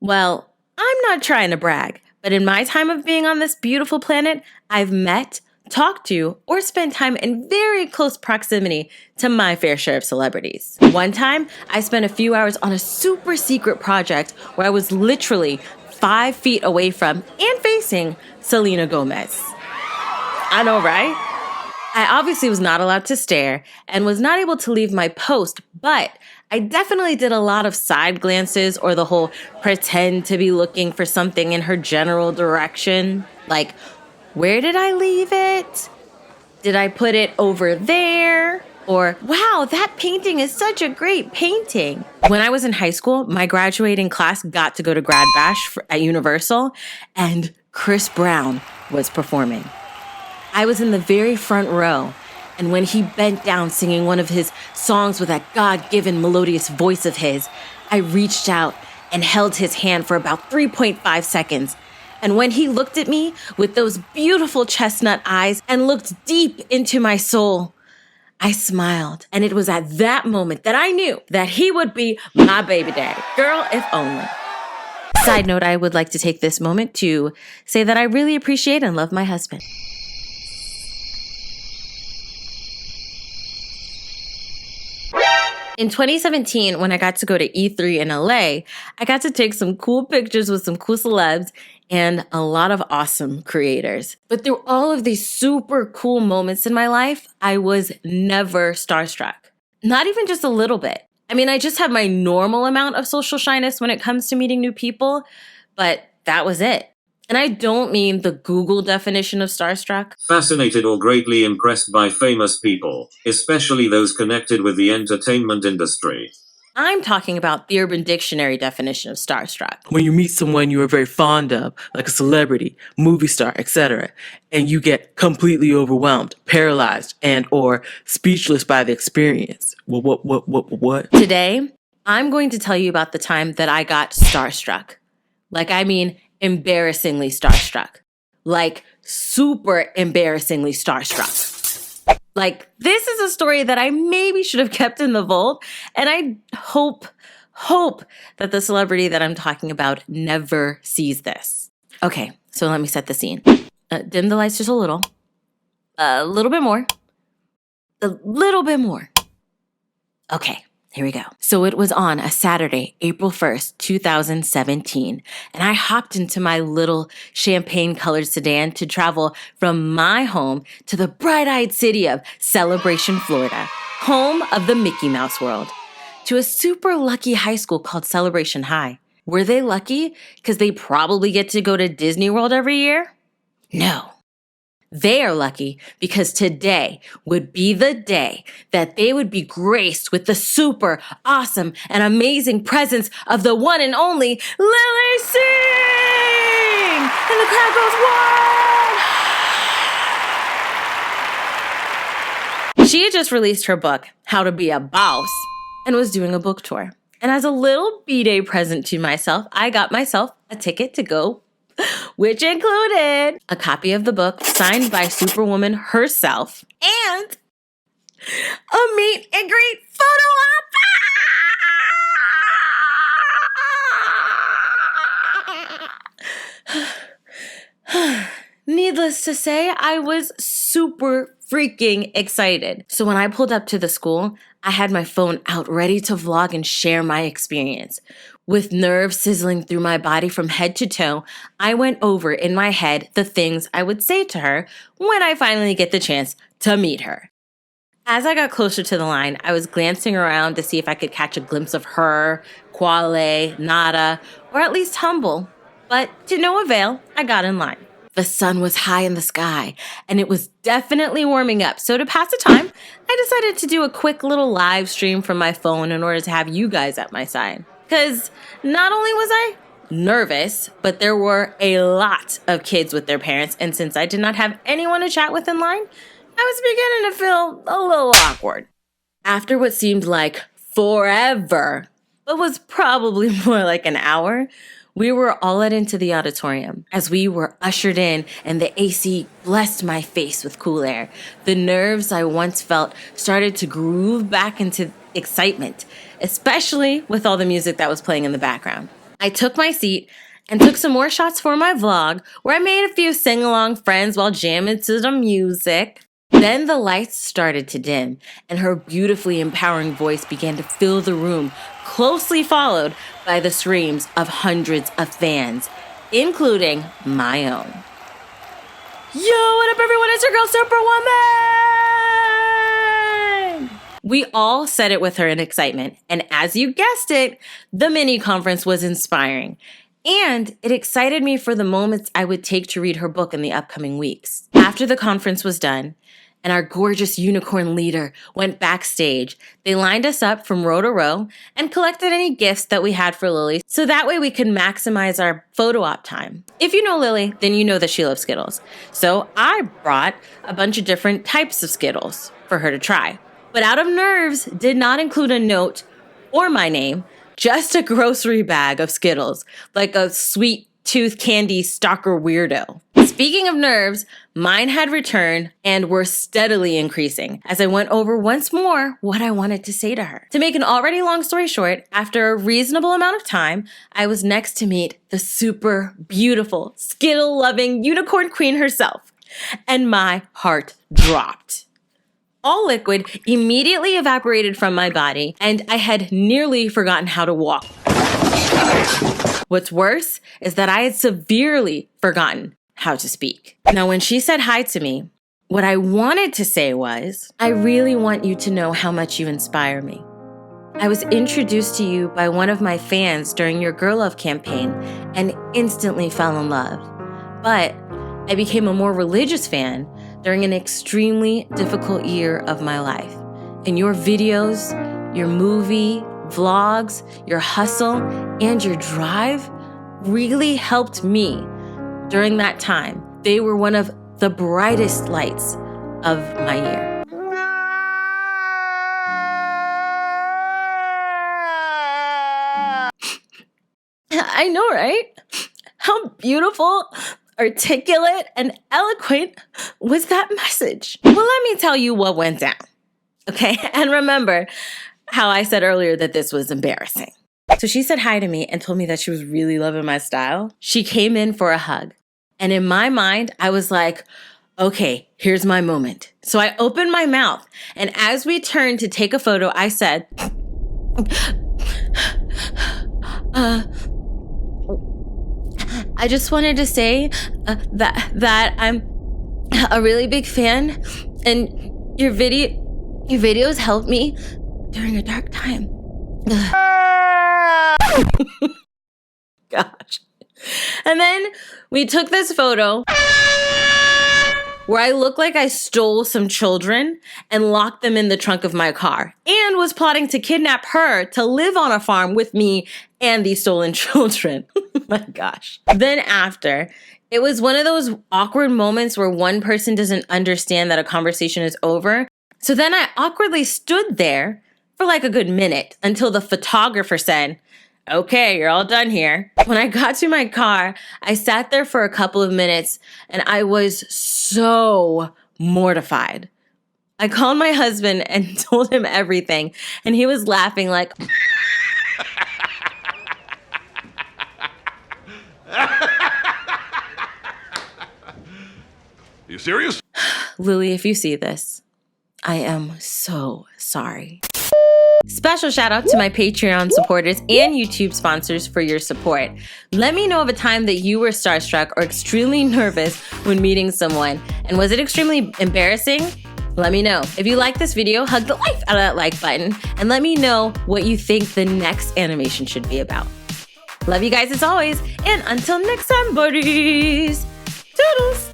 Well, I'm not trying to brag, but in my time of being on this beautiful planet, I've met, talked to, or spent time in very close proximity to my fair share of celebrities. One time, I spent a few hours on a super secret project where I was literally 5 feet away from and facing Selena Gomez. I know, right? I obviously was not allowed to stare and was not able to leave my post, but I definitely did a lot of side glances or the whole pretend to be looking for something in her general direction. Like, where did I leave it? Did I put it over there? Or, wow, that painting is such a great painting. When I was in high school, my graduating class got to go to Grad Bash at Universal, and Chris Brown was performing. I was in the very front row, and when he bent down singing one of his songs with that God-given melodious voice of his, I reached out and held his hand for about 3.5 seconds. And when he looked at me with those beautiful chestnut eyes and looked deep into my soul, I smiled. And it was at that moment that I knew that he would be my baby daddy. Girl, if only. Side note, I would like to take this moment to say that I really appreciate and love my husband. In 2017, when I got to go to E3 in LA, I got to take some cool pictures with some cool celebs and a lot of awesome creators. But through all of these super cool moments in my life, I was never starstruck. Not even just a little bit. I mean, I just have my normal amount of social shyness when it comes to meeting new people, but that was it. And I don't mean the Google definition of starstruck. Fascinated or greatly impressed by famous people, especially those connected with the entertainment industry. I'm talking about the Urban Dictionary definition of starstruck. When you meet someone you are very fond of, like a celebrity, movie star, etc., and you get completely overwhelmed, paralyzed, and or speechless by the experience. What? Today, I'm going to tell you about the time that I got starstruck. Embarrassingly starstruck. Like, super embarrassingly starstruck. Like, this is a story that I maybe should have kept in the vault, and I hope that the celebrity that I'm talking about never sees this. Okay, so let me set the scene. Dim the lights just a little bit more, a little bit more. Okay. Here we go. So it was on a Saturday, April 1st, 2017, and I hopped into my little champagne-colored sedan to travel from my home to the bright-eyed city of Celebration, Florida, home of the Mickey Mouse world, to a super lucky high school called Celebration High. Were they lucky because they probably get to go to Disney World every year? No. They are lucky because today would be the day that they would be graced with the super awesome and amazing presence of the one and only Lily Singh! And the crowd goes wild! She had just released her book, How to Be a Boss, and was doing a book tour. And as a little B-Day present to myself, I got myself a ticket to go, which included a copy of the book signed by Superwoman herself and a meet and greet photo op. Needless to say, I was super freaking excited. So when I pulled up to the school, I had my phone out ready to vlog and share my experience. With nerves sizzling through my body from head to toe, I went over in my head the things I would say to her when I finally get the chance to meet her. As I got closer to the line, I was glancing around to see if I could catch a glimpse of her, Kwale, Nada, or at least Humble. But to no avail, I got in line. The sun was high in the sky, and it was definitely warming up. So to pass the time, I decided to do a quick little live stream from my phone in order to have you guys at my side. Because not only was I nervous, but there were a lot of kids with their parents, and since I did not have anyone to chat with in line, I was beginning to feel a little awkward. After what seemed like forever, but was probably more like an hour, we were all let into the auditorium. As we were ushered in and the AC blessed my face with cool air, the nerves I once felt started to groove back into excitement, especially with all the music that was playing in the background. I took my seat and took some more shots for my vlog, where I made a few sing-along friends while jamming to the music. Then the lights started to dim, and her beautifully empowering voice began to fill the room, closely followed by the screams of hundreds of fans, including my own. Yo, what up everyone, it's your girl Superwoman! We all said it with her in excitement, and as you guessed it, the mini conference was inspiring. And it excited me for the moments I would take to read her book in the upcoming weeks. After the conference was done, and our gorgeous unicorn leader went backstage, they lined us up from row to row and collected any gifts that we had for Lily, so that way we could maximize our photo op time. If you know Lily, then you know that she loves Skittles. So I brought a bunch of different types of Skittles for her to try. But out of nerves, did not include a note or my name, just a grocery bag of Skittles, like a sweet tooth candy stalker weirdo. Speaking of nerves, mine had returned and were steadily increasing as I went over once more what I wanted to say to her. To make an already long story short, after a reasonable amount of time, I was next to meet the super beautiful, Skittle-loving unicorn queen herself, and my heart dropped. All liquid immediately evaporated from my body, and I had nearly forgotten how to walk. What's worse is that I had severely forgotten how to speak. Now, when she said hi to me, what I wanted to say was, I really want you to know how much you inspire me. I was introduced to you by one of my fans during your Girl Love campaign and instantly fell in love. But I became a more religious fan during an extremely difficult year of my life. And your videos, your movie, vlogs, your hustle, and your drive really helped me during that time. They were one of the brightest lights of my year. I know, right? How beautiful, articulate, and eloquent was that message? Well, let me tell you what went down, okay? And remember how I said earlier that this was embarrassing. So she said hi to me and told me that she was really loving my style. She came in for a hug. And in my mind, I was like, okay, here's my moment. So I opened my mouth. And as we turned to take a photo, I said, I just wanted to say that I'm a really big fan, and your videos helped me during a dark time. Gosh. And then we took this photo where I look like I stole some children and locked them in the trunk of my car and was plotting to kidnap her to live on a farm with me and these stolen children. Oh my gosh. Then after, it was one of those awkward moments where one person doesn't understand that a conversation is over. So then I awkwardly stood there for like a good minute until the photographer said, okay, you're all done here. When I got to my car, I sat there for a couple of minutes and I was so mortified. I called my husband and told him everything, and he was laughing like, You serious? Lily, if you see this, I am so sorry. Special shout out to my Patreon supporters and YouTube sponsors for your support. Let me know of a time that you were starstruck or extremely nervous when meeting someone. And was it extremely embarrassing? Let me know. If you like this video, hug the life out of that like button and let me know what you think the next animation should be about. Love you guys as always, and until next time, buddies. Toodles!